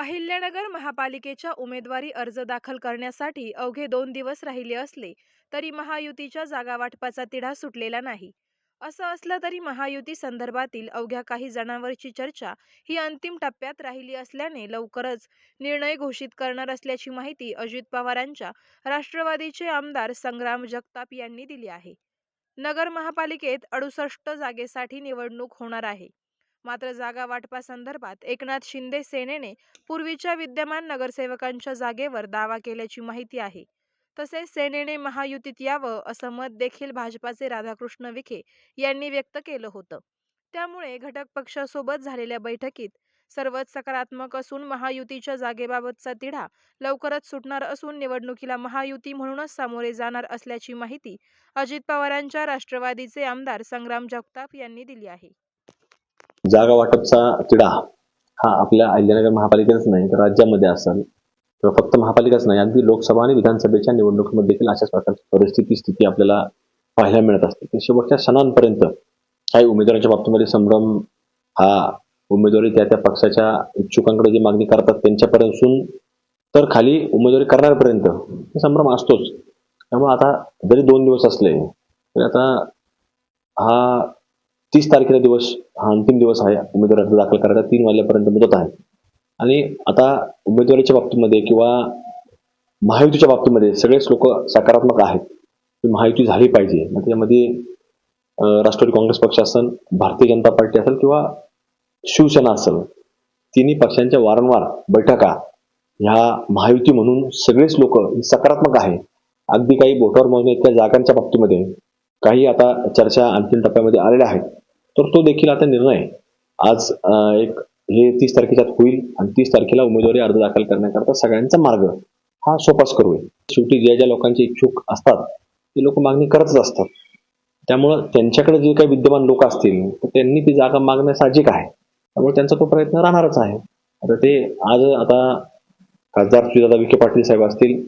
अहिल्यानगर महापालिकेच्या उमेदवारी अर्ज दाखल करण्यासाठी अवघे 2 दिवस राहिले असले तरी महायुतीच्या जागावाटपाचा तिढा सुटलेला नाही. असं असलं तरी महायुती संदर्भातील अवघ्या काही जणांवरची चर्चा ही अंतिम टप्प्यात राहिली असल्याने लवकरच निर्णय घोषित करणार असल्याची माहिती अजित पवारांच्या राष्ट्रवादीचे आमदार संग्राम जगताप यांनी दिली आहे. नगर महापालिकेत 68 जागेसाठी निवडणूक होणार आहे. मात्र जागा वाटपासंदर्भात एकनाथ शिंदे सेनेने पूर्वीच्या विद्यमान नगरसेवकांच्या जागेवर दावा केल्याची माहिती आहे. तसेच सेनेने महायुतीत यावं असं मत देखील भाजपाचे राधाकृष्ण विखे यांनी व्यक्त केलं होतं. त्यामुळे घटक पक्षासोबत झालेल्या बैठकीत सर्वच सकारात्मक असून महायुतीच्या जागेबाबतचा तिढा लवकरच सुटणार असून निवडणुकीला महायुती म्हणूनच सामोरे जाणार असल्याची माहिती अजित पवारांच्या राष्ट्रवादीचे आमदार संग्राम जगताप यांनी दिली आहे. जागा वाटपचा तिढा हा आपल्या अहिल्यानगर महापालिकेतच नाही तर राज्यामध्ये असेल किंवा फक्त महापालिकाच नाही, अगदी लोकसभा आणि विधानसभेच्या निवडणुकीमध्ये देखील अशाच प्रकारची परिस्थिती स्थिती आपल्याला पाहायला मिळत असते. की शेवटच्या क्षणांपर्यंत काही उमेदवारांच्या बाबतीमध्ये संभ्रम हा उमेदवारी त्या पक्षाच्या इच्छुकांकडे जी मागणी करतात त्यांच्यापर्यंत तर खाली उमेदवारी करणाऱ्यापर्यंत संभ्रम असतोच. त्यामुळे आता जरी 2 दिवस असले तरी आता हा 30 तारखेचा दिवस हा अंतिम दिवस आहे. उमेदवारी अर्ज दाखल करायला 3 वाजल्यापर्यंत मुदत आहे. आणि आता उमेदवारीच्या बाबतीमध्ये किंवा महायुतीच्या बाबतीमध्ये सगळेच लोक सकारात्मक आहेत की महायुती झाली पाहिजे. मग त्यामध्ये राष्ट्रवादी काँग्रेस पक्ष असेल, भारतीय जनता पार्टी असेल किंवा शिवसेना असेल, तिन्ही पक्षांच्या वारंवार बैठका ह्या महायुती म्हणून सगळेच लोक सकारात्मक आहे. अगदी काही बोटावर मोजण्या इतक्या जागांच्या बाबतीमध्ये काही आता चर्चा अंतिम टप्प्यामध्ये आलेल्या आहेत. तर तो देखील आता निर्णय आज हे 30 तारखेच्यात होईल आणि 30 तारखेला उमेदवारी अर्ज दाखल करण्याकरता सगळ्यांचा मार्ग हा सोपास्कर होईल. शेवटी ज्या लोकांचे इच्छुक असतात ते लोक मागणी करतच असतात. त्यामुळं त्यांच्याकडे जे काही विद्यमान लोक असतील तर त्यांनी ती जागा मागणं साहजिक आहे. त्यामुळे त्यांचा तो प्रयत्न राहणारच आहे. आता ते आता खासदार सुजाता विखे पाटील साहेब असतील,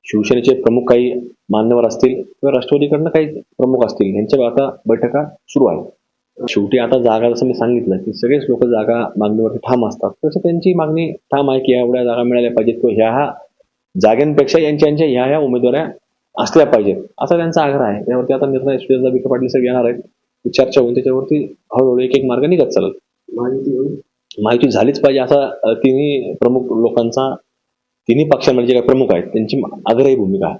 शिवसेनेचे प्रमुख काही मान्यवर असतील किंवा राष्ट्रवादीकडनं काही प्रमुख असतील, यांच्या आता बैठका सुरू आहेत. शेवटी आता जागा जसं मी सांगितलं की सगळेच लोक जागा मागणीवरती ठाम असतात, तसं त्यांची मागणी ठाम आहे की एवढ्या जागा मिळाल्या पाहिजेत किंवा ह्या जागांपेक्षा यांच्या ह्या उमेदवाऱ्या असल्या पाहिजेत असा त्यांचा आग्रह आहे. त्यावरती आता निर्णय सुजाता विखे पाटील साहेब येणार आहेत, चर्चा होऊन त्याच्यावरती हळूहळू एक मार्ग निघत चालत. माहिती झालीच पाहिजे असा तिन्ही प्रमुख लोकांचा, तिन्ही पक्षांमध्ये जे काही प्रमुख आहेत त्यांची आग्रही भूमिका आहे.